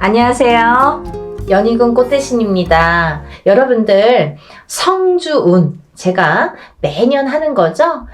안녕하세요. 연희군 꽃대신입니다. 여러분들 성주운 제가 매년 하는 거죠.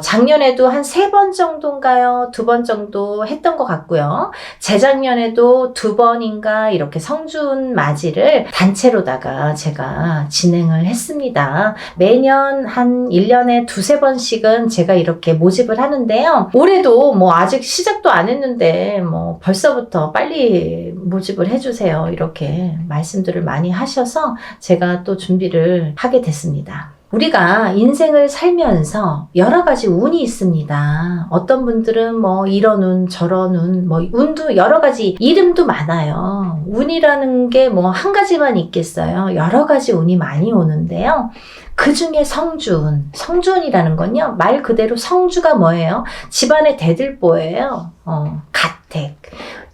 작년에도 한 3번 정도인가요? 2번 정도 했던 것 같고요. 재작년에도 2번인가 이렇게 성주운 맞이를 단체로다가 제가 진행을 했습니다. 매년 한 1년에 2-3번씩은 제가 이렇게 모집을 하는데요. 올해도 아직 시작도 안 했는데 벌써부터 빨리 모집을 해주세요. 이렇게 말씀들을 많이 하셔서 제가 또 준비를 하게 됐습니다. 우리가 인생을 살면서 여러 가지 운이 있습니다. 어떤 분들은 이런 운, 저런 운, 운도 여러 가지 이름도 많아요. 운이라는 게 한 가지만 있겠어요. 여러 가지 운이 많이 오는데요. 그 중에 성주운, 성주운이라는 건요, 말 그대로 성주가 뭐예요? 집안의 대들보예요. 가택.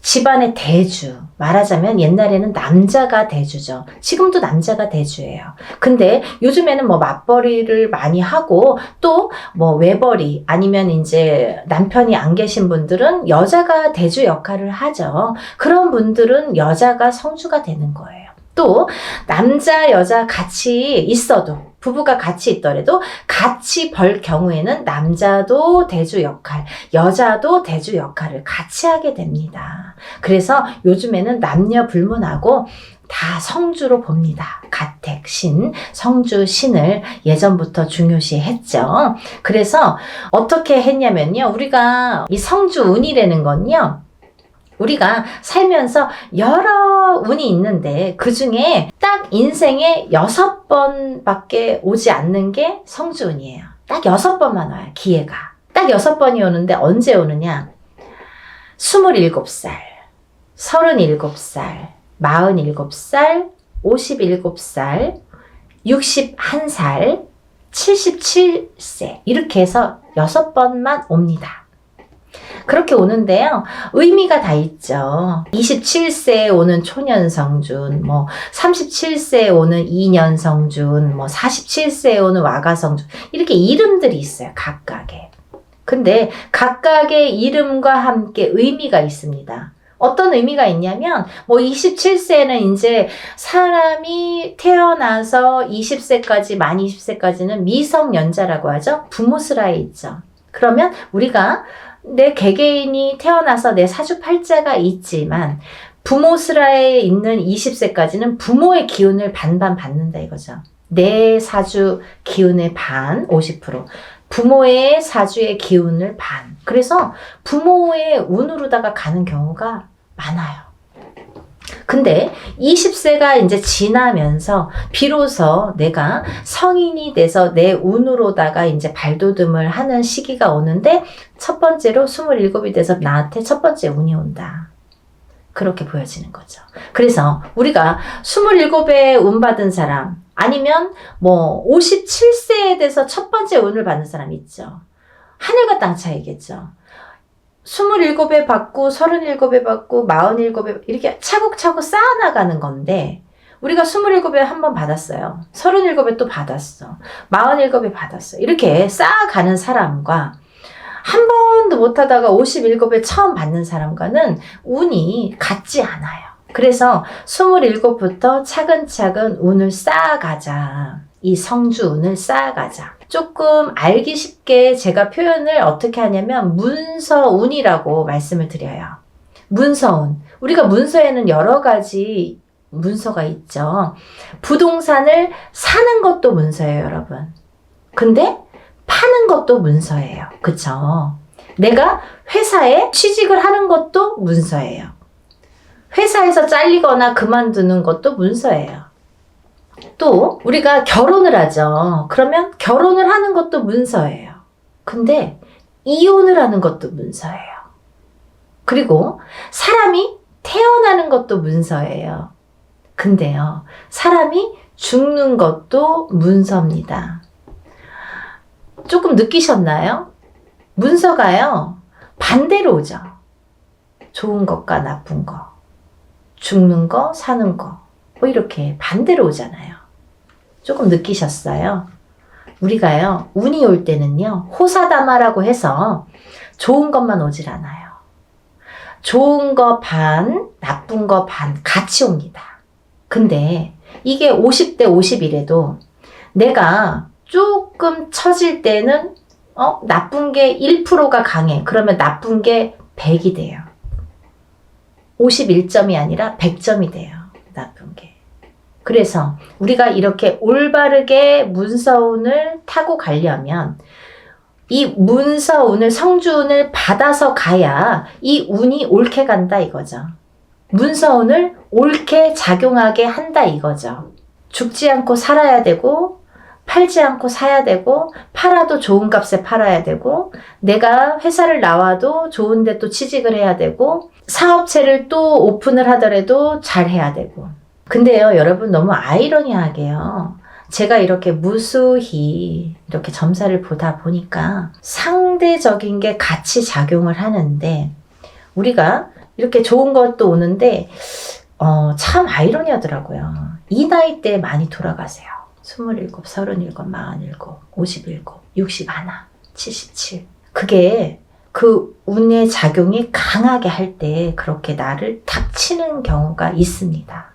집안의 대주. 말하자면 옛날에는 남자가 대주죠. 지금도 남자가 대주예요. 근데 요즘에는 맞벌이를 많이 하고 또 외벌이 아니면 이제 남편이 안 계신 분들은 여자가 대주 역할을 하죠. 그런 분들은 여자가 성주가 되는 거예요. 또 남자 여자 같이 있어도 부부가 같이 있더라도 같이 벌 경우에는 남자도 대주 역할, 여자도 대주 역할을 같이 하게 됩니다. 그래서 요즘에는 남녀 불문하고 다 성주로 봅니다. 가택, 신, 성주, 신을 예전부터 중요시 했죠. 그래서 어떻게 했냐면요. 우리가 이 성주 운이라는 건요. 우리가 살면서 여러 운이 있는데 그 중에 딱 인생에 6번밖에 오지 않는 게 성주운이에요. 딱 6번만 와요. 기회가. 딱 6번이 오는데 언제 오느냐? 27살, 37살, 47살, 57살, 61살, 77세 이렇게 해서 6번만 옵니다. 그렇게 오는데요. 의미가 다 있죠. 27세에 오는 초년성준, 37세에 오는 이년성준, 47세에 오는 와가성준 이렇게 이름들이 있어요. 각각의. 근데 각각의 이름과 함께 의미가 있습니다. 어떤 의미가 있냐면 27세는 이제 사람이 태어나서 20세까지 만 20세까지는 미성년자라고 하죠. 부모스라에 있죠. 그러면 우리가 내 개개인이 태어나서 내 사주팔자가 있지만 부모스라에 있는 20세까지는 부모의 기운을 반반 받는다 이거죠. 내 사주 기운의 반 50%, 부모의 사주의 기운을 반. 그래서 부모의 운으로다가 가는 경우가 많아요. 근데 20세가 이제 지나면서 비로소 내가 성인이 돼서 내 운으로다가 이제 발돋움을 하는 시기가 오는데 첫 번째로 27이 돼서 나한테 첫 번째 운이 온다. 그렇게 보여지는 거죠. 그래서 우리가 27에 운 받은 사람 아니면 57세에 돼서 첫 번째 운을 받는 사람 있죠. 하늘과 땅 차이겠죠. 27에 받고 37에 받고 47에 이렇게 차곡차곡 쌓아나가는 건데 우리가 27에 한 번 받았어요. 37에 또 받았어. 47에 받았어. 이렇게 쌓아가는 사람과 한 번도 못하다가 57에 처음 받는 사람과는 운이 같지 않아요. 그래서 27부터 차근차근 운을 쌓아가자. 이 성주운을 쌓아가자. 조금 알기 쉽게 제가 표현을 어떻게 하냐면 문서운이라고 말씀을 드려요. 문서운. 우리가 문서에는 여러 가지 문서가 있죠. 부동산을 사는 것도 문서예요, 여러분. 근데 파는 것도 문서예요. 그쵸? 내가 회사에 취직을 하는 것도 문서예요. 회사에서 잘리거나 그만두는 것도 문서예요. 또 우리가 결혼을 하죠. 그러면 결혼을 하는 것도 문서예요. 근데 이혼을 하는 것도 문서예요. 그리고 사람이 태어나는 것도 문서예요. 근데요, 사람이 죽는 것도 문서입니다. 조금 느끼셨나요? 문서가요, 반대로 오죠. 좋은 것과 나쁜 거, 죽는 거, 사는 거. 이렇게 반대로 오잖아요. 조금 느끼셨어요? 우리가요, 운이 올 때는요, 호사다마라고 해서 좋은 것만 오질 않아요. 좋은 거 반, 나쁜 거 반 같이 옵니다. 근데 이게 50대 50이래도 내가 조금 처질 때는 나쁜 게 1%가 강해. 그러면 나쁜 게 100이 돼요. 51점이 아니라 100점이 돼요. 나쁜 게. 그래서 우리가 이렇게 올바르게 문서운을 타고 가려면 이 문서운을, 성주운을 받아서 가야 이 운이 옳게 간다 이거죠. 문서운을 옳게 작용하게 한다 이거죠. 죽지 않고 살아야 되고, 팔지 않고 사야 되고, 팔아도 좋은 값에 팔아야 되고, 내가 회사를 나와도 좋은 데 또 취직을 해야 되고, 사업체를 또 오픈을 하더라도 잘 해야 되고. 근데요, 여러분 너무 아이러니하게요. 제가 이렇게 무수히 이렇게 점사를 보다 보니까 상대적인 게 같이 작용을 하는데, 우리가 이렇게 좋은 것도 오는데 참 아이러니하더라고요. 이 나이 때 많이 돌아가세요. 27, 37, 47, 57, 61, 77. 그게 그 운의 작용이 강하게 할 때 그렇게 나를 탁 치는 경우가 있습니다.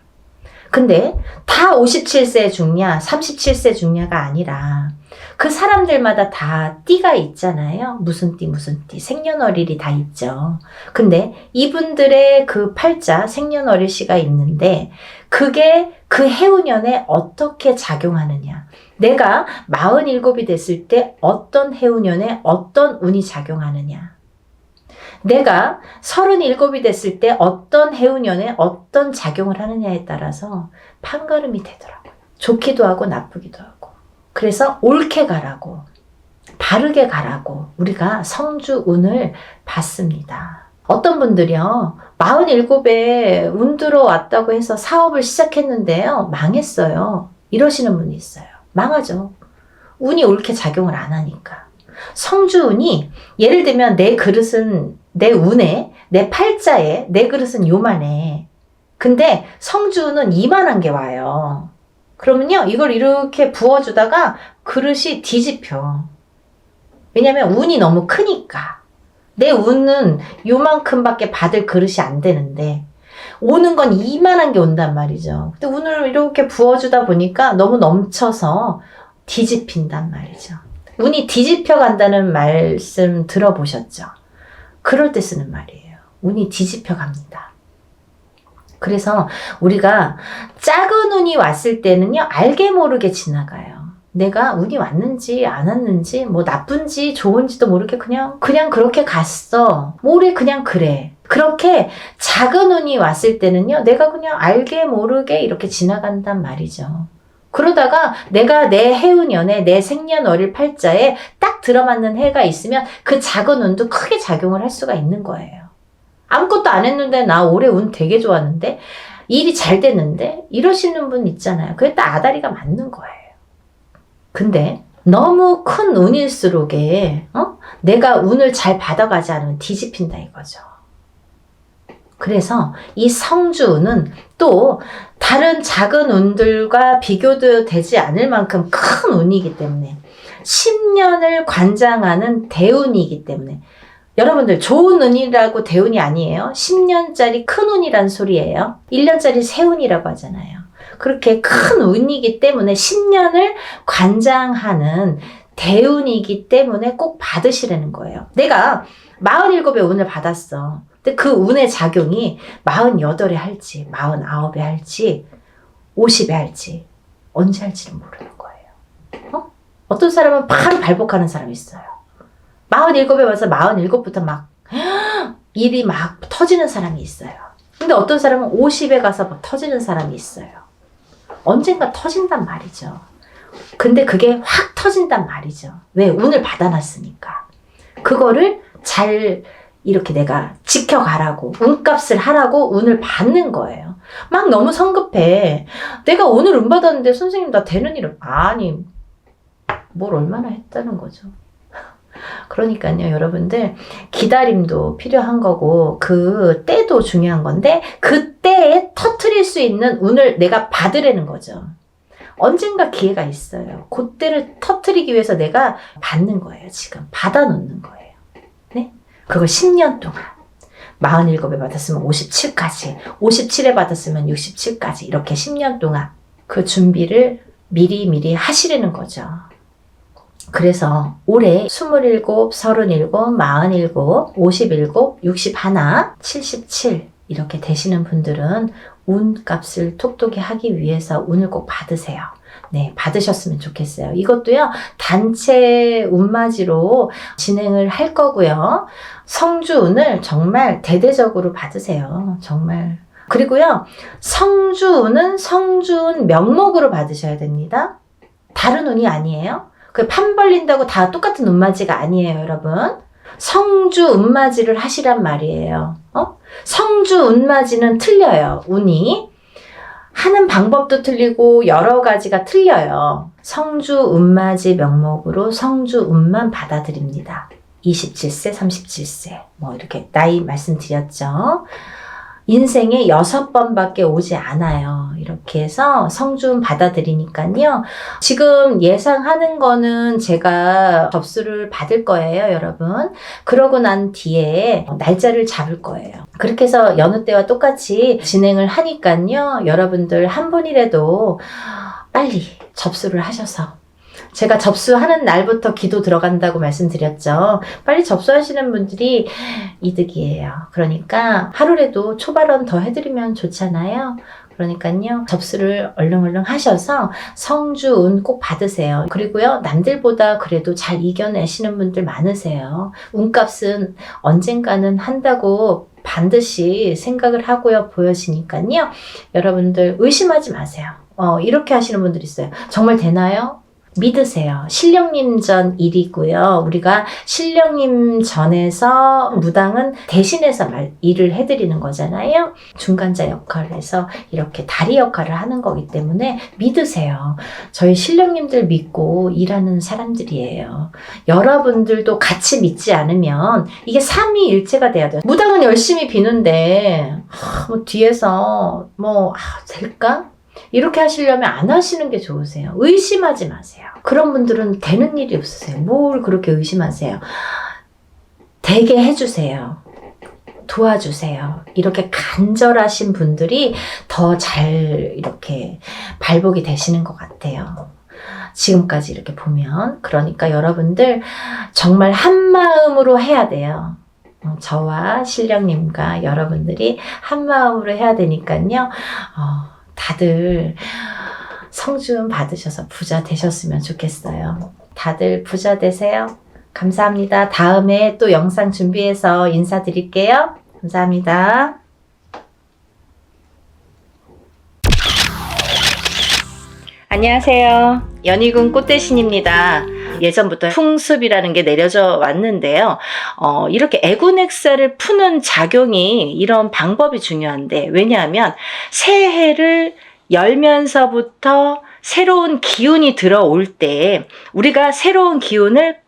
근데 다 57세 죽냐, 37세 죽냐가 아니라 그 사람들마다 다 띠가 있잖아요. 무슨 띠, 무슨 띠, 생년월일이 다 있죠. 근데 이분들의 그 팔자, 생년월일시가 있는데 그게 그 해운년에 어떻게 작용하느냐. 내가 47이 됐을 때 어떤 해운년에 어떤 운이 작용하느냐. 내가 37이 됐을 때 어떤 해운년에 어떤 작용을 하느냐에 따라서 판가름이 되더라고요. 좋기도 하고 나쁘기도 하고. 그래서 옳게 가라고, 바르게 가라고 우리가 성주운을 받습니다. 어떤 분들이요, 47에 운 들어왔다고 해서 사업을 시작했는데요, 망했어요. 이러시는 분이 있어요. 망하죠. 운이 옳게 작용을 안 하니까. 성주운이, 예를 들면 내 그릇은, 내 운에, 내 팔자에 내 그릇은 요만해. 근데 성주운은 이만한 게 와요. 그러면요, 이걸 이렇게 부어주다가 그릇이 뒤집혀. 왜냐면 운이 너무 크니까. 내 운은 요만큼밖에 받을 그릇이 안 되는데 오는 건 이만한 게 온단 말이죠. 근데 운을 이렇게 부어주다 보니까 너무 넘쳐서 뒤집힌단 말이죠. 운이 뒤집혀 간다는 말씀 들어보셨죠? 그럴 때 쓰는 말이에요. 운이 뒤집혀 갑니다. 그래서 우리가 작은 운이 왔을 때는요, 알게 모르게 지나가요. 내가 운이 왔는지 안 왔는지, 뭐 나쁜지 좋은지도 모르게 그냥 그렇게 갔어. 모래 그냥 그래. 그렇게 작은 운이 왔을 때는요, 내가 그냥 알게 모르게 이렇게 지나간단 말이죠. 그러다가 내가 내 해운년에 내 생년월일 팔자에 딱 들어맞는 해가 있으면 그 작은 운도 크게 작용을 할 수가 있는 거예요. 아무것도 안 했는데 나 올해 운 되게 좋았는데 일이 잘 됐는데 이러시는 분 있잖아요. 그게 딱 아다리가 맞는 거예요. 근데 너무 큰 운일수록에 내가 운을 잘 받아가지 않으면 뒤집힌다 이거죠. 그래서 이 성주운은 또 다른 작은 운들과 비교도 되지 않을 만큼 큰 운이기 때문에 10년을 관장하는 대운이기 때문에 여러분들 좋은 운이라고 대운이 아니에요. 10년짜리 큰 운이란 소리예요. 1년짜리 새 운이라고 하잖아요. 그렇게 큰 운이기 때문에 10년을 관장하는 대운이기 때문에 꼭 받으시라는 거예요. 내가 47의 운을 받았어. 근데 그 운의 작용이 48에 할지 49에 할지 50에 할지 언제 할지는 모르는 거예요. 어떤 사람은 바로 발복하는 사람이 있어요. 47에 와서 47부터 막 일이 막 터지는 사람이 있어요. 근데 어떤 사람은 50에 가서 막 터지는 사람이 있어요. 언젠가 터진단 말이죠. 근데 그게 확 터진단 말이죠. 왜? 운을 받아놨으니까. 그거를 잘 이렇게 내가 지켜가라고, 운값을 하라고 운을 받는 거예요. 막 너무 성급해. 내가 오늘 운 받았는데 선생님 나 되는 일은 아니 뭘 얼마나 했다는 거죠. 그러니까요, 여러분들 기다림도 필요한 거고 그 때도 중요한 건데 그 때에 터트릴 수 있는 운을 내가 받으라는 거죠. 언젠가 기회가 있어요. 그때를 터트리기 위해서 내가 받는 거예요. 지금 받아놓는 거예요. 네? 그걸 10년 동안 47에 받았으면 57까지, 57에 받았으면 67까지 이렇게 10년 동안 그 준비를 미리 하시려는 거죠. 그래서 올해 27, 37, 47, 57, 61, 77 이렇게 되시는 분들은 운값을 톡톡히 하기 위해서 운을 꼭 받으세요. 네, 받으셨으면 좋겠어요. 이것도요, 단체 운맞이로 진행을 할 거고요. 성주운을 정말 대대적으로 받으세요. 정말. 그리고요, 성주운은 성주운 명목으로 받으셔야 됩니다. 다른 운이 아니에요. 그 판 벌린다고 다 똑같은 운맞이가 아니에요, 여러분. 성주 운맞이를 하시란 말이에요. 성주 운맞이는 틀려요, 운이. 하는 방법도 틀리고 여러 가지가 틀려요. 성주 운맞이 명목으로 성주 운만 받아들입니다. 27세, 37세 뭐 이렇게 나이 말씀드렸죠. 인생에 6번밖에 오지 않아요. 이렇게 해서 성주운 받아들이니까요. 지금 예상하는 거는 제가 접수를 받을 거예요, 여러분. 그러고 난 뒤에 날짜를 잡을 거예요. 그렇게 해서 여느 때와 똑같이 진행을 하니까요. 여러분들 한 분이라도 빨리 접수를 하셔서 제가 접수하는 날부터 기도 들어간다고 말씀드렸죠. 빨리 접수하시는 분들이 이득이에요. 그러니까 하루라도 초발언 더 해드리면 좋잖아요. 그러니까요. 접수를 얼른 하셔서 성주운 꼭 받으세요. 그리고요. 남들보다 그래도 잘 이겨내시는 분들 많으세요. 운값은 언젠가는 한다고 반드시 생각을 하고요. 보여지니까요. 여러분들 의심하지 마세요. 이렇게 하시는 분들 있어요. 정말 되나요? 믿으세요. 신령님전 일이고요. 우리가 신령님전에서 무당은 대신해서 일을 해드리는 거잖아요. 중간자 역할을 해서 이렇게 다리 역할을 하는 거기 때문에 믿으세요. 저희 신령님들 믿고 일하는 사람들이에요. 여러분들도 같이 믿지 않으면 이게 삼위일체가 돼야 돼요. 무당은 열심히 비는데 뒤에서 될까? 이렇게 하시려면 안 하시는 게 좋으세요. 의심하지 마세요. 그런 분들은 되는 일이 없으세요. 뭘 그렇게 의심하세요. 되게 해주세요. 도와주세요. 이렇게 간절하신 분들이 더 잘 이렇게 발복이 되시는 것 같아요. 지금까지 이렇게 보면. 그러니까 여러분들 정말 한마음으로 해야 돼요. 저와 신령님과 여러분들이 한마음으로 해야 되니까요. 다들 성주운 받으셔서 부자 되셨으면 좋겠어요. 다들 부자 되세요. 감사합니다. 다음에 또 영상 준비해서 인사드릴게요. 감사합니다. 안녕하세요. 연희군 꽃대신입니다. 예전부터 풍습이라는 게 내려져 왔는데요. 이렇게 애군액사를 푸는 작용이 이런 방법이 중요한데, 왜냐하면 새해를 열면서부터 새로운 기운이 들어올 때 우리가 새로운 기운을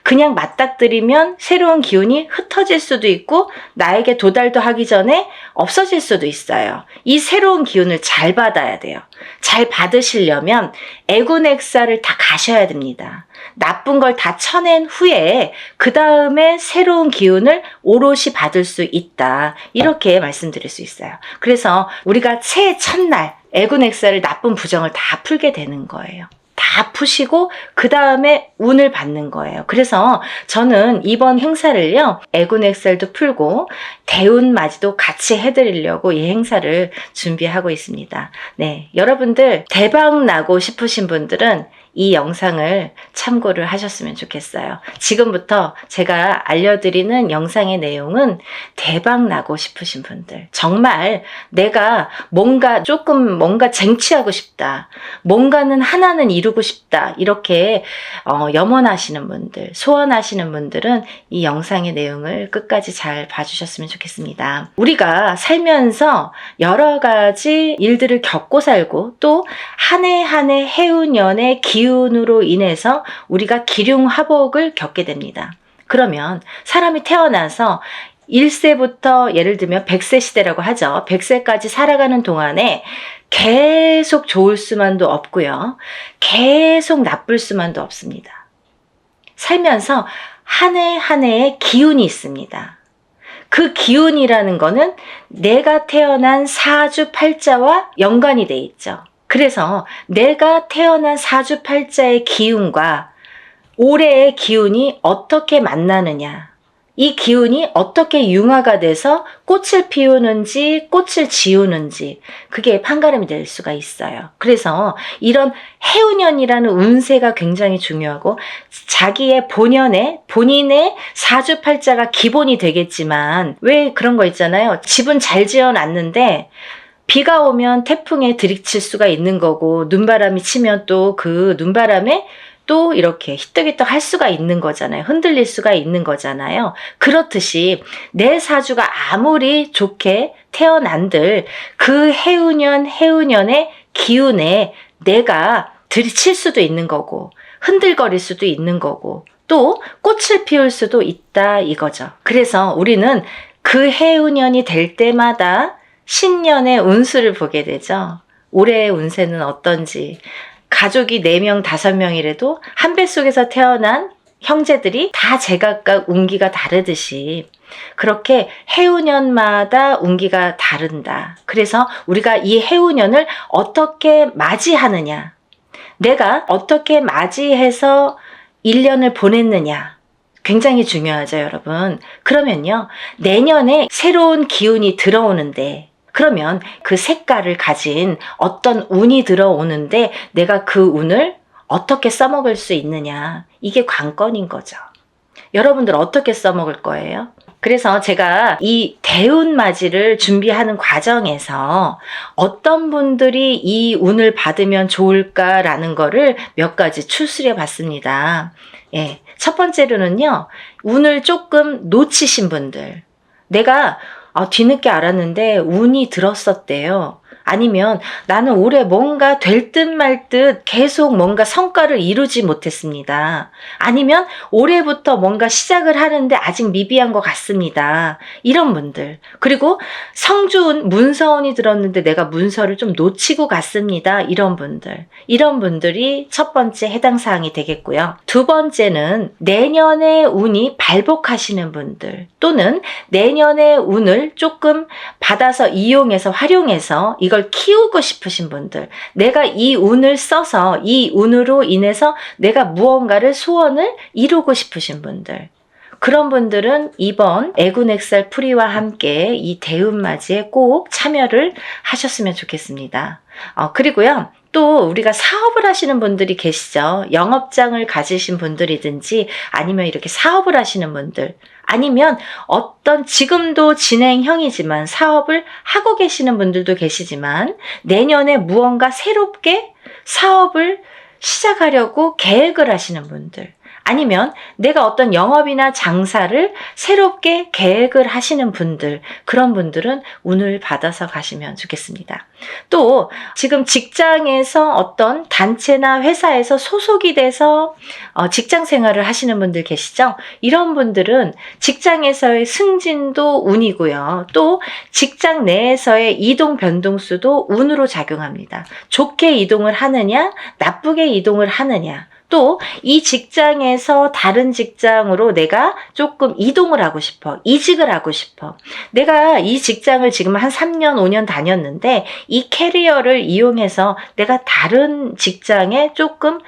그냥 맞닥뜨리면 새로운 기운이 흩어질 수도 있고 나에게 도달도 하기 전에 없어질 수도 있어요. 이 새로운 기운을 잘 받아야 돼요. 잘 받으시려면 애군액사를 다 가셔야 됩니다. 나쁜 걸 다 쳐낸 후에 그 다음에 새로운 기운을 오롯이 받을 수 있다. 이렇게 말씀드릴 수 있어요. 그래서 우리가 새해 첫날 애군액사를 나쁜 부정을 다 풀게 되는 거예요. 다 푸시고 그 다음에 운을 받는 거예요. 그래서 저는 이번 행사를요, 애군액살도 풀고 대운맞이도 같이 해드리려고 이 행사를 준비하고 있습니다. 네, 여러분들 대박 나고 싶으신 분들은 이 영상을 참고를 하셨으면 좋겠어요. 지금부터 제가 알려드리는 영상의 내용은 대박 나고 싶으신 분들, 정말 내가 뭔가 쟁취하고 싶다, 뭔가는 하나는 이루고 싶다, 이렇게 염원하시는 분들, 소원하시는 분들은 이 영상의 내용을 끝까지 잘 봐주셨으면 좋겠습니다. 우리가 살면서 여러 가지 일들을 겪고 살고 또 한 해 한 해 해운년의 기운으로 인해서 우리가 기륭화복을 겪게 됩니다. 그러면 사람이 태어나서 1세부터 예를 들면 100세 시대라고 하죠. 100세까지 살아가는 동안에 계속 좋을 수만도 없고요. 계속 나쁠 수만도 없습니다. 살면서 한 해 한 해의 기운이 있습니다. 그 기운이라는 거는 내가 태어난 사주팔자와 연관이 돼 있죠. 그래서 내가 태어난 사주팔자의 기운과 올해의 기운이 어떻게 만나느냐, 이 기운이 어떻게 융화가 돼서 꽃을 피우는지 꽃을 지우는지 그게 판가름이 될 수가 있어요. 그래서 이런 해운년이라는 운세가 굉장히 중요하고 자기의 본인의 사주팔자가 기본이 되겠지만 왜 그런 거 있잖아요. 집은 잘 지어놨는데 비가 오면 태풍에 들이칠 수가 있는 거고 눈바람이 치면 또 그 눈바람에 또 이렇게 히떡히떡 할 수가 있는 거잖아요. 흔들릴 수가 있는 거잖아요. 그렇듯이 내 사주가 아무리 좋게 태어난들 그 해운년의 기운에 내가 들이칠 수도 있는 거고 흔들거릴 수도 있는 거고 또 꽃을 피울 수도 있다 이거죠. 그래서 우리는 그 해운년이 될 때마다 신년의 운수를 보게 되죠. 올해의 운세는 어떤지. 가족이 4명, 5명이라도 한 뱃속에서 태어난 형제들이 다 제각각 운기가 다르듯이 그렇게 해운년마다 운기가 다른다. 그래서 우리가 이 해운년을 어떻게 맞이하느냐, 내가 어떻게 맞이해서 1년을 보냈느냐 굉장히 중요하죠, 여러분. 그러면요, 내년에 새로운 기운이 들어오는데 그러면 그 색깔을 가진 어떤 운이 들어오는데 내가 그 운을 어떻게 써먹을 수 있느냐. 이게 관건인 거죠. 여러분들 어떻게 써먹을 거예요? 그래서 제가 이 대운맞이를 준비하는 과정에서 어떤 분들이 이 운을 받으면 좋을까라는 거를 몇 가지 추스려 봤습니다. 예, 첫 번째로는요, 운을 조금 놓치신 분들. 내가 뒤늦게 알았는데 운이 들었었대요. 아니면 나는 올해 뭔가 될 듯 말 듯 계속 뭔가 성과를 이루지 못했습니다. 아니면 올해부터 뭔가 시작을 하는데 아직 미비한 것 같습니다. 이런 분들. 그리고 성주운, 문서운이 들었는데 내가 문서를 좀 놓치고 갔습니다. 이런 분들. 이런 분들이 첫 번째 해당 사항이 되겠고요. 두 번째는 내년의 운이 발복하시는 분들 또는 내년의 운을 조금 받아서 이용해서 활용해서 이걸 키우고 싶으신 분들, 내가 이 운을 써서 이 운으로 인해서 내가 무언가를 소원을 이루고 싶으신 분들, 그런 분들은 이번 애군액살 풀이와 함께 이 대운맞이에 꼭 참여를 하셨으면 좋겠습니다. 그리고요, 또 우리가 사업을 하시는 분들이 계시죠. 영업장을 가지신 분들이든지 아니면 이렇게 사업을 하시는 분들, 아니면 어떤 지금도 진행형이지만 사업을 하고 계시는 분들도 계시지만 내년에 무언가 새롭게 사업을 시작하려고 계획을 하시는 분들, 아니면 내가 어떤 영업이나 장사를 새롭게 계획을 하시는 분들, 그런 분들은 운을 받아서 가시면 좋겠습니다. 또 지금 직장에서 어떤 단체나 회사에서 소속이 돼서 직장 생활을 하시는 분들 계시죠? 이런 분들은 직장에서의 승진도 운이고요. 또 직장 내에서의 이동 변동수도 운으로 작용합니다. 좋게 이동을 하느냐, 나쁘게 이동을 하느냐, 또 이 직장에서 다른 직장으로 내가 조금 이동을 하고 싶어, 이직을 하고 싶어. 내가 이 직장을 지금 한 3년, 5년 다녔는데 이 캐리어를 이용해서 내가 다른 직장에 조금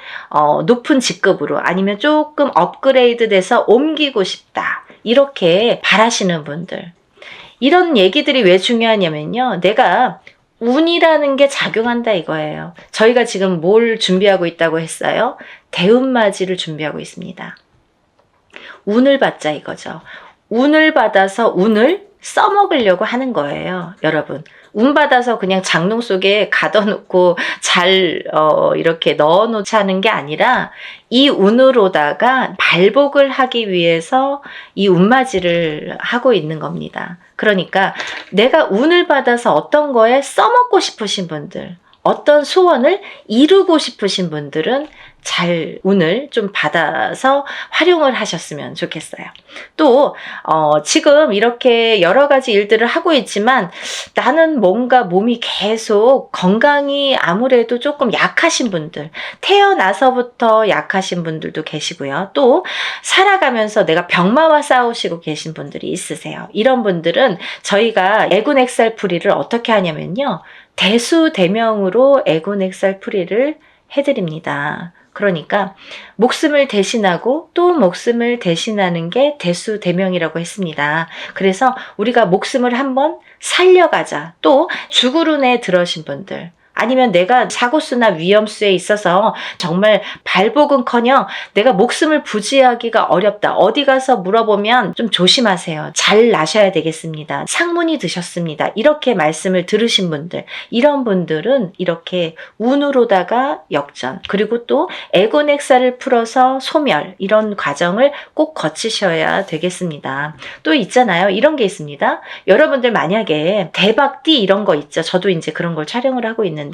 높은 직급으로 아니면 조금 업그레이드 돼서 옮기고 싶다. 이렇게 바라시는 분들. 이런 얘기들이 왜 중요하냐면요, 내가 운이라는 게 작용한다 이거예요. 저희가 지금 뭘 준비하고 있다고 했어요? 대운맞이를 준비하고 있습니다. 운을 받자 이거죠. 운을 받아서 운을 써먹으려고 하는 거예요, 여러분. 운 받아서 그냥 장롱 속에 가둬놓고 잘 이렇게 넣어놓지 하는 게 아니라 이 운으로다가 발복을 하기 위해서 이 운맞이를 하고 있는 겁니다. 그러니까 내가 운을 받아서 어떤 거에 써먹고 싶으신 분들, 어떤 소원을 이루고 싶으신 분들은 잘 운을 좀 받아서 활용을 하셨으면 좋겠어요. 또 지금 이렇게 여러 가지 일들을 하고 있지만 나는 뭔가 몸이 계속 건강이 아무래도 조금 약하신 분들, 태어나서부터 약하신 분들도 계시고요. 또 살아가면서 내가 병마와 싸우시고 계신 분들이 있으세요. 이런 분들은 저희가 애군액살풀이를 어떻게 하냐면요. 대수대명으로 애군액살풀이를 해드립니다. 그러니까 목숨을 대신하고 또 목숨을 대신하는 게 대수대명이라고 했습니다. 그래서 우리가 목숨을 한번 살려가자. 또 죽으run에 들어신 분들, 아니면 내가 사고수나 위험수에 있어서 정말 발복은커녕 내가 목숨을 부지하기가 어렵다. 어디 가서 물어보면 좀 조심하세요. 잘 나셔야 되겠습니다. 상문이 드셨습니다. 이렇게 말씀을 들으신 분들, 이런 분들은 이렇게 운으로다가 역전, 그리고 또 애곤액살을 풀어서 소멸, 이런 과정을 꼭 거치셔야 되겠습니다. 또 있잖아요. 이런 게 있습니다. 여러분들 만약에 대박띠 이런 거 있죠. 저도 이제 그런 걸 촬영을 하고 있는데요.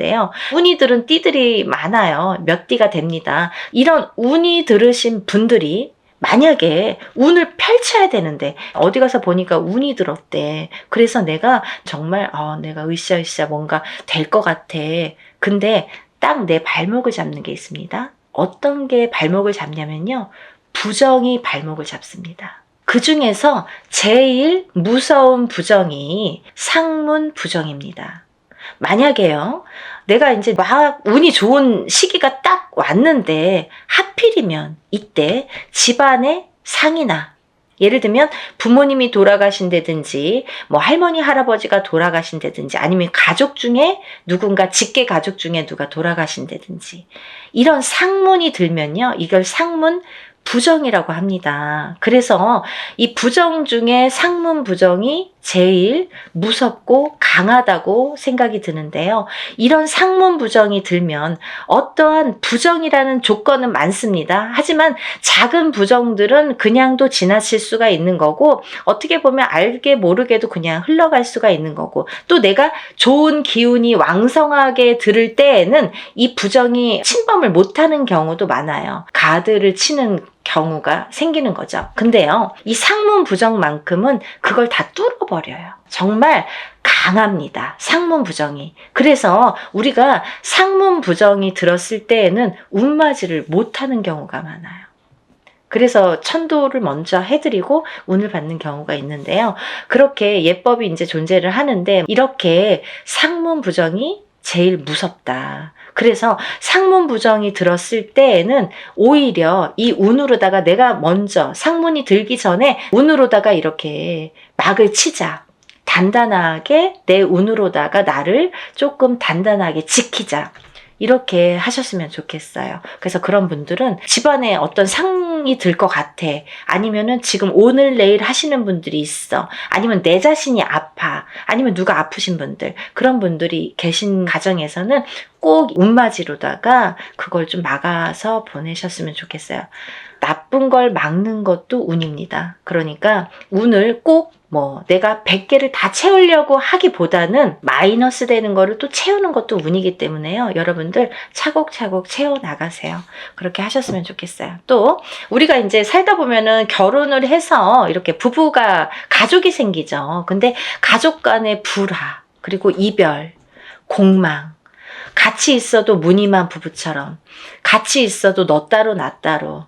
운이 들은 띠들이 많아요. 몇 띠가 됩니다. 이런 운이 들으신 분들이 만약에 운을 펼쳐야 되는데 어디 가서 보니까 운이 들었대. 그래서 내가 정말 내가 으쌰으쌰 뭔가 될 것 같아. 근데 딱 내 발목을 잡는 게 있습니다. 어떤 게 발목을 잡냐면요. 부정이 발목을 잡습니다. 그 중에서 제일 무서운 부정이 상문 부정입니다. 만약에요, 내가 이제 막 운이 좋은 시기가 딱 왔는데 하필이면 이때 집안에 상이나, 예를 들면 부모님이 돌아가신다든지 뭐 할머니 할아버지가 돌아가신다든지 아니면 가족 중에 누군가 직계 가족 중에 누가 돌아가신다든지 이런 상문이 들면요, 이걸 상문 부정이라고 합니다. 그래서 이 부정 중에 상문 부정이 제일 무섭고 강하다고 생각이 드는데요. 이런 상문 부정이 들면 어떠한 부정이라는 조건은 많습니다. 하지만 작은 부정들은 그냥도 지나칠 수가 있는 거고, 어떻게 보면 알게 모르게도 그냥 흘러갈 수가 있는 거고, 또 내가 좋은 기운이 왕성하게 들을 때에는 이 부정이 침범을 못하는 경우도 많아요. 가드를 치는 경우가 생기는 거죠. 근데요, 이 상문 부정만큼은 그걸 다 뚫어버려요. 정말 강합니다. 상문 부정이. 그래서 우리가 상문 부정이 들었을 때에는 운맞이를 못하는 경우가 많아요. 그래서 천도를 먼저 해드리고 운을 받는 경우가 있는데요. 그렇게 예법이 이제 존재를 하는데 이렇게 상문 부정이 제일 무섭다. 그래서 상문 부정이 들었을 때에는 오히려 이 운으로다가 내가 먼저 상문이 들기 전에 운으로다가 이렇게 막을 치자. 단단하게 내 운으로다가 나를 조금 단단하게 지키자. 이렇게 하셨으면 좋겠어요. 그래서 그런 분들은 집안에 어떤 상이 들 것 같아. 아니면은 지금 오늘 내일 하시는 분들이 있어. 아니면 내 자신이 아파. 아니면 누가 아프신 분들. 그런 분들이 계신 가정에서는 꼭 운맞이로다가 그걸 좀 막아서 보내셨으면 좋겠어요. 나쁜 걸 막는 것도 운입니다. 그러니까 운을 꼭 내가 100개를 다 채우려고 하기보다는 마이너스 되는 거를 또 채우는 것도 운이기 때문에요. 여러분들 차곡차곡 채워나가세요. 그렇게 하셨으면 좋겠어요. 또 우리가 이제 살다 보면은 결혼을 해서 이렇게 부부가 가족이 생기죠. 근데 가족 간의 불화, 그리고 이별, 공망, 같이 있어도 무늬만 부부처럼, 같이 있어도 너 따로 나 따로,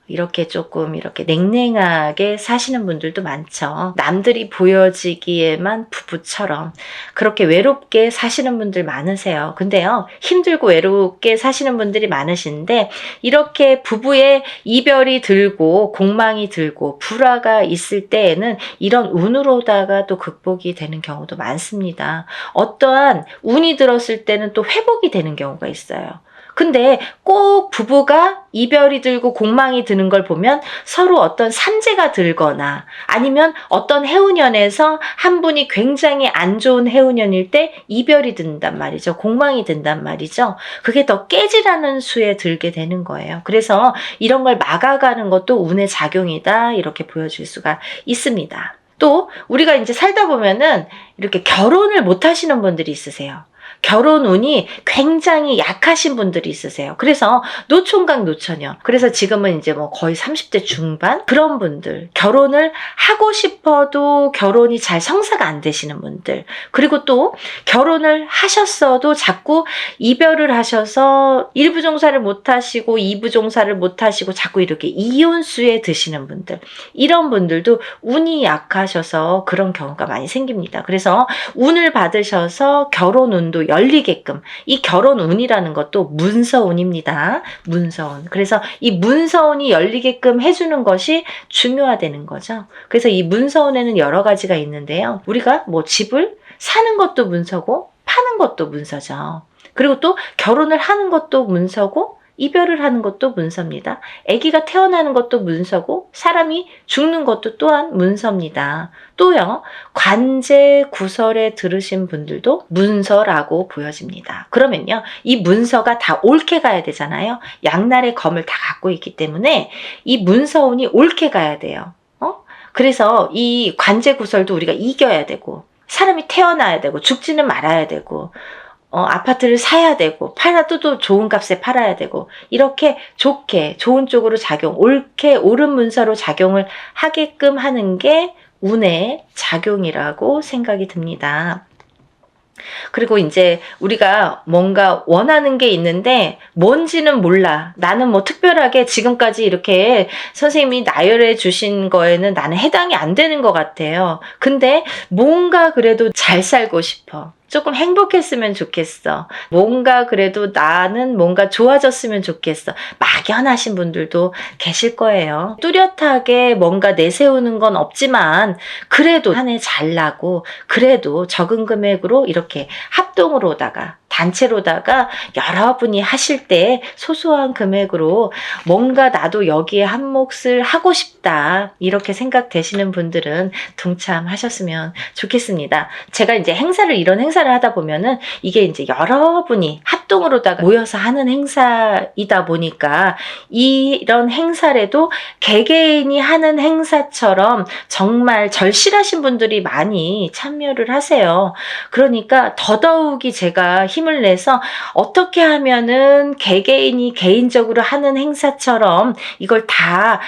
이렇게 조금 이렇게 냉랭하게 사시는 분들도 많죠. 남들이 보여지기에만 부부처럼 그렇게 외롭게 사시는 분들 많으세요. 근데요, 힘들고 외롭게 사시는 분들이 많으신데 이렇게 부부의 이별이 들고 공망이 들고 불화가 있을 때에는 이런 운으로다가 또 극복이 되는 경우도 많습니다. 어떠한 운이 들었을 때는 또 회복이 되는 경우가 있어요. 근데 꼭 부부가 이별이 들고 공망이 드는 걸 보면 서로 어떤 산재가 들거나 아니면 어떤 해운년에서 한 분이 굉장히 안 좋은 해운년일 때 이별이 든단 말이죠. 공망이 든단 말이죠. 그게 더 깨지라는 수에 들게 되는 거예요. 그래서 이런 걸 막아가는 것도 운의 작용이다, 이렇게 보여줄 수가 있습니다. 또 우리가 이제 살다 보면은 이렇게 결혼을 못 하시는 분들이 있으세요. 결혼 운이 굉장히 약하신 분들이 있으세요. 그래서 노총각 노처녀. 그래서 지금은 이제 뭐 거의 30대 중반 그런 분들, 결혼을 하고 싶어도 결혼이 잘 성사가 안 되시는 분들, 그리고 또 결혼을 하셨어도 자꾸 이별을 하셔서 1부 종사를 못 하시고 2부 종사를 못 하시고 자꾸 이렇게 이혼수에 드시는 분들, 이런 분들도 운이 약하셔서 그런 경우가 많이 생깁니다. 그래서 운을 받으셔서 결혼 운도 열리게끔, 이 결혼 운이라는 것도 문서운입니다. 문서운. 그래서 이 문서운이 열리게끔 해주는 것이 중요하다는 거죠. 그래서 이 문서운에는 여러 가지가 있는데요. 우리가 뭐 집을 사는 것도 문서고 파는 것도 문서죠. 그리고 또 결혼을 하는 것도 문서고 이별을 하는 것도 문서입니다. 아기가 태어나는 것도 문서고 사람이 죽는 것도 또한 문서입니다. 또요, 관제 구설에 들으신 분들도 문서라고 보여집니다. 그러면요, 이 문서가 다 옳게 가야 되잖아요. 양날의 검을 다 갖고 있기 때문에 이 문서운이 옳게 가야 돼요. 그래서 이 관제 구설도 우리가 이겨야 되고, 사람이 태어나야 되고, 죽지는 말아야 되고, 아파트를 사야 되고, 팔아도 또 좋은 값에 팔아야 되고, 이렇게 좋게, 좋은 쪽으로 옳게, 옳은 문서로 작용을 하게끔 하는 게 운의 작용이라고 생각이 듭니다. 그리고 이제 우리가 뭔가 원하는 게 있는데 뭔지는 몰라. 나는 뭐 특별하게 지금까지 이렇게 선생님이 나열해 주신 거에는 나는 해당이 안 되는 것 같아요. 근데 뭔가 그래도 잘 살고 싶어. 조금 행복했으면 좋겠어. 뭔가 그래도 나는 뭔가 좋아졌으면 좋겠어. 막연하신 분들도 계실 거예요. 뚜렷하게 뭔가 내세우는 건 없지만 그래도 한 해 잘 나고, 그래도 적은 금액으로 이렇게 합동으로다가 단체로다가 여러분이 하실 때 소소한 금액으로 뭔가 나도 여기에 한 몫을 하고 싶다, 이렇게 생각되시는 분들은 동참하셨으면 좋겠습니다. 제가 이제 이런 행사를 하다 보면은 이게 이제 여러분이 합동으로다가 모여서 하는 행사이다 보니까 이런 행사라도 개개인이 하는 행사처럼 정말 절실하신 분들이 많이 참여를 하세요. 그러니까 더더욱이 제가 힘을 내서 어떻게 하면은 개개인이 개인적으로 하는 행사처럼 이걸 다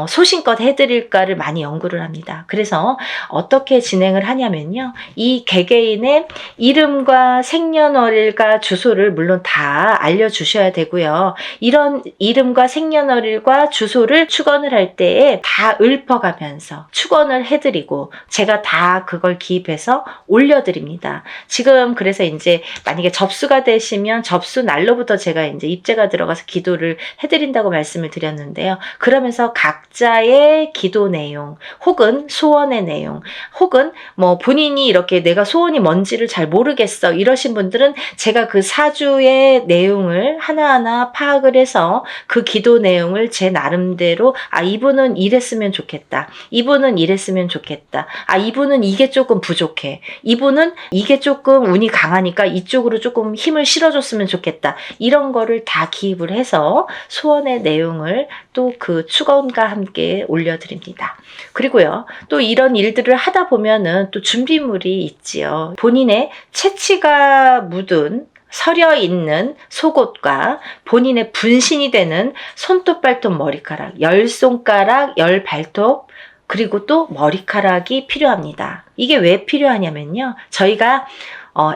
소신껏 해드릴까를 많이 연구를 합니다. 그래서 어떻게 진행을 하냐면요, 이 개개인의 이름과 생년월일과 주소를 물론 다 알려주셔야 되고요. 이런 이름과 생년월일과 주소를 축원을 할 때에 다 읊어가면서 축원을 해드리고 제가 다 그걸 기입해서 올려드립니다. 지금 그래서 이제 만약에 접수가 되시면 접수 날로부터 제가 이제 입제가 들어가서 기도를 해드린다고 말씀을 드렸는데요. 그러면서 각자의 기도 내용, 혹은 소원의 내용, 혹은 뭐 본인이 이렇게 내가 소원이 뭔지를 잘 모르겠어 이러신 분들은 제가 그 사주의 내용을 하나하나 파악을 해서 그 기도 내용을 제 나름대로, 이분은 이랬으면 좋겠다, 이분은 이랬으면 좋겠다, 이분은 이게 조금 부족해, 이분은 이게 조금 운이 강하니까 이쪽으로 조금 힘을 실어줬으면 좋겠다, 이런 거를 다 기입을 해서 소원의 내용을 또 그 축원과 함께 올려드립니다. 그리고요, 또 이런 일들을 하다 보면은 또 준비물이 있지요. 본인의 채취가 묻은 서려 있는 속옷과 본인의 분신이 되는 손톱, 발톱, 머리카락, 10손가락, 10발톱, 그리고 또 머리카락이 필요합니다. 이게 왜 필요하냐면요, 저희가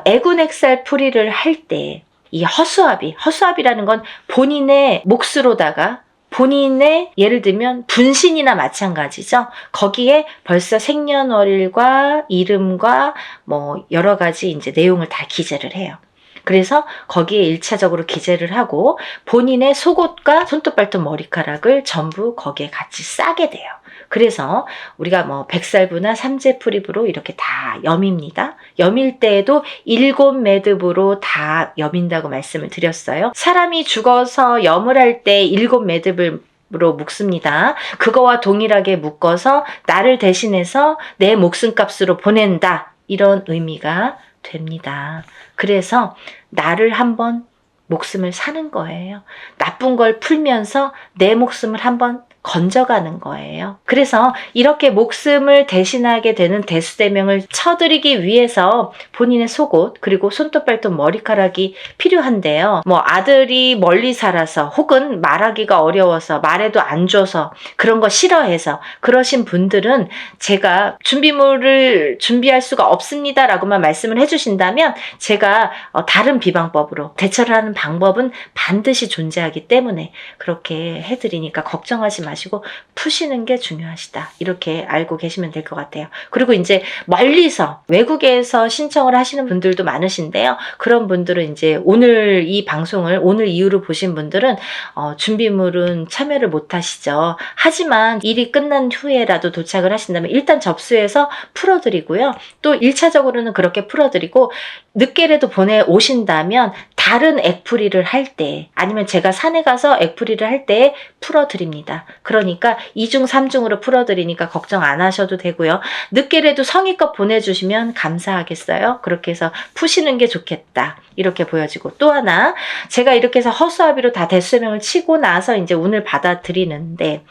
애군액살 풀이를 할 때 이 허수아비라는 건 본인의 몫으로다가 본인의, 예를 들면 분신이나 마찬가지죠. 거기에 벌써 생년월일과 이름과 뭐 여러 가지 이제 내용을 다 기재를 해요. 그래서 거기에 1차적으로 기재를 하고 본인의 속옷과 손톱, 발톱, 머리카락을 전부 거기에 같이 싸게 돼요. 그래서 우리가 뭐 백살부나 삼재풀입으로 이렇게 다 염입니다. 염일 때에도 7매듭으로 다 염인다고 말씀을 드렸어요. 사람이 죽어서 염을 할 때 7매듭을 으로 묶습니다. 그거와 동일하게 묶어서 나를 대신해서 내 목숨값으로 보낸다, 이런 의미가 됩니다. 그래서 나를 한번 목숨을 사는 거예요. 나쁜 걸 풀면서 내 목숨을 한번 건져가는 거예요. 그래서 이렇게 목숨을 대신하게 되는 대수대명을 쳐드리기 위해서 본인의 속옷 그리고 손톱 발톱 머리카락이 필요한데요. 뭐 아들이 멀리 살아서 혹은 말하기가 어려워서 말해도 안 줘서 그런 거 싫어해서 그러신 분들은 제가 준비물을 준비할 수가 없습니다 라고만 말씀을 해주신다면 제가 다른 비방법으로 대처를 하는 방법은 반드시 존재하기 때문에 그렇게 해드리니까 걱정하지 마시고 푸시는 게 중요하시다 이렇게 알고 계시면 될 것 같아요. 그리고 이제 멀리서 외국에서 신청을 하시는 분들도 많으신데요. 그런 분들은 이제 오늘 이 방송을 오늘 이후로 보신 분들은 준비물은 참여를 못 하시죠. 하지만 일이 끝난 후에라도 도착을 하신다면 일단 접수해서 풀어드리고요. 또 1차적으로는 그렇게 풀어드리고 늦게라도 보내오신다면 다른 액풀이를 할 때 아니면 제가 산에 가서 액풀이를 할 때 풀어드립니다. 그러니까 2중 3중으로 풀어드리니까 걱정 안 하셔도 되고요. 늦게라도 성의껏 보내주시면 감사하겠어요. 그렇게 해서 푸시는 게 좋겠다. 이렇게 보여지고 또 하나 제가 이렇게 해서 허수아비로 다 대수명을 치고 나서 이제 운을 받아들이는데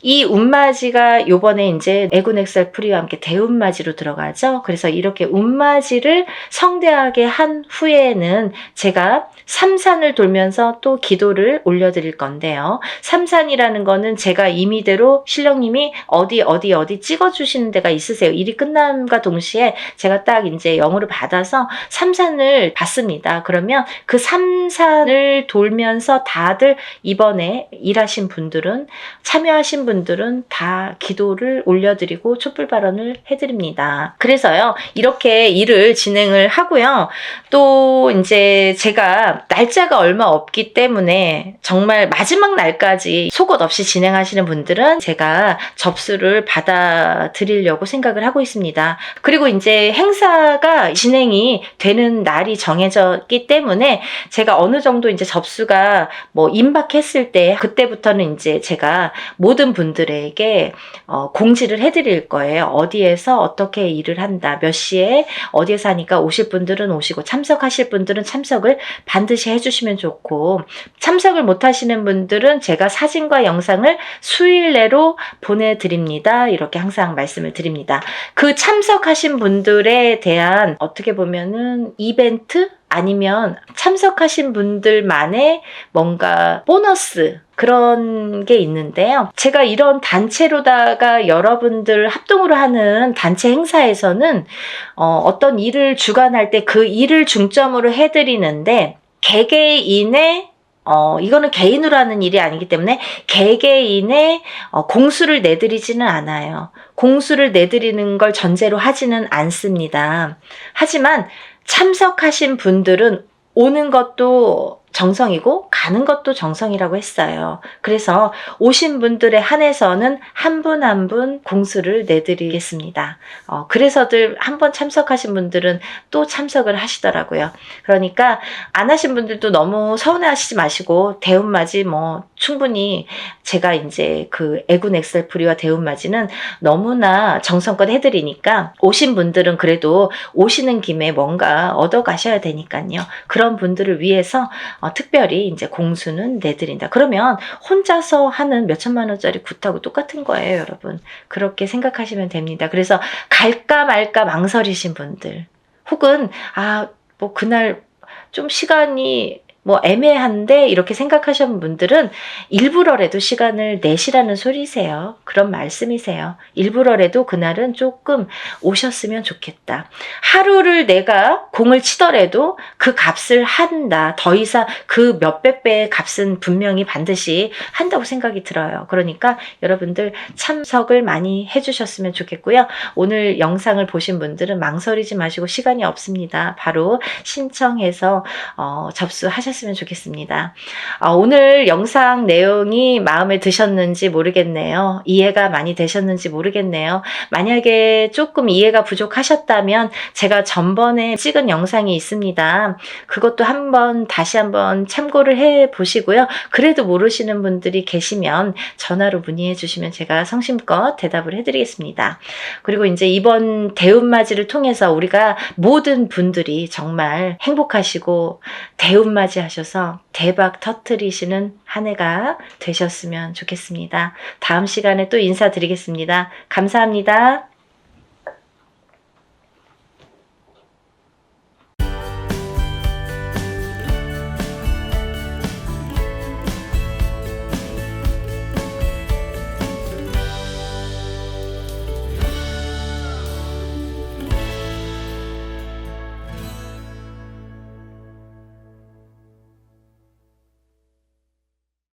이 운맞이가 요번에 이제 애군액살 풀이와 함께 대운맞이로 들어가죠. 그래서 이렇게 운맞이를 성대하게 한 후에는 제가 삼산을 돌면서 또 기도를 올려드릴 건데요. 삼산이라는 거는 제가 임의대로 신령님이 어디 찍어주시는 데가 있으세요. 일이 끝남과 동시에 제가 딱 이제 영으로 받아서 삼산을 받습니다. 그러면 그 삼산을 돌면서 다들 이번에 일하신 분들은 참여하신 분들은 다 기도를 올려드리고 촛불 발언을 해드립니다. 그래서요 이렇게 일을 진행을 하고요. 또 이제 제가 날짜가 얼마 없기 때문에 정말 마지막 날까지 속옷 없이 진행하시는 분들은 제가 접수를 받아드리려고 생각을 하고 있습니다. 그리고 이제 행사가 진행이 되는 날이 정해졌기 때문에 제가 어느 정도 이제 접수가 뭐 임박했을 때 그때부터는 이제 제가 모든 분들에게 공지를 해드릴 거예요. 어디에서 어떻게 일을 한다, 몇 시에 어디에서 하니까 오실 분들은 오시고 참석하실 분들은 참석을 반드시 해주시면 좋고 참석을 못 하시는 분들은 제가 사진과 영상을 수일 내로 보내드립니다. 이렇게 항상 말씀을 드립니다. 그 참석하신 분들에 대한 어떻게 보면은 이벤트? 아니면 참석하신 분들만의 뭔가 보너스 그런 게 있는데요. 제가 이런 단체로다가 여러분들 합동으로 하는 단체 행사에서는 어떤 일을 주관할 때 그 일을 중점으로 해드리는데 개개인의 이거는 개인으로 하는 일이 아니기 때문에 개개인의 공수를 내드리지는 않아요. 공수를 내드리는 걸 전제로 하지는 않습니다. 하지만 참석하신 분들은 오는 것도 정성이고 가는 것도 정성이라고 했어요. 그래서 오신 분들에 한해서는 한 분 한 분 공수를 내드리겠습니다. 그래서들 한 번 참석하신 분들은 또 참석을 하시더라고요. 그러니까 안 하신 분들도 너무 서운해하시지 마시고 대운맞이 뭐 충분히 제가 이제 그 애군 엑셀풀이와 대운맞이는 너무나 정성껏 해드리니까 오신 분들은 그래도 오시는 김에 뭔가 얻어 가셔야 되니까요. 그런 분들을 위해서 특별히 이제 공수는 내드린다. 그러면 혼자서 하는 몇천만 원짜리 굿하고 똑같은 거예요, 여러분. 그렇게 생각하시면 됩니다. 그래서 갈까 말까 망설이신 분들, 혹은 뭐 그날 좀 시간이 뭐 애매한데 이렇게 생각하시는 분들은 일부러라도 시간을 내시라는 소리세요. 그런 말씀이세요. 일부러라도 그날은 조금 오셨으면 좋겠다. 하루를 내가 공을 치더라도 그 값을 한다. 더 이상 그 몇백 배의 값은 분명히 반드시 한다고 생각이 들어요. 그러니까 여러분들 참석을 많이 해주셨으면 좋겠고요. 오늘 영상을 보신 분들은 망설이지 마시고 시간이 없습니다. 바로 신청해서 접수하셨으면 좋겠습니다. 오늘 영상 내용이 마음에 드셨는지 모르겠네요. 이해가 많이 되셨는지 모르겠네요. 만약에 조금 이해가 부족하셨다면 제가 전번에 찍은 영상이 있습니다. 그것도 다시 한번 참고를 해 보시고요. 그래도 모르시는 분들이 계시면 전화로 문의해 주시면 제가 성심껏 대답을 해드리겠습니다. 그리고 이제 이번 대운맞이를 통해서 우리가 모든 분들이 정말 행복하시고 대운맞이 유지하셔서 대박 터트리시는 한 해가 되셨으면 좋겠습니다. 다음 시간에 또 인사드리겠습니다. 감사합니다.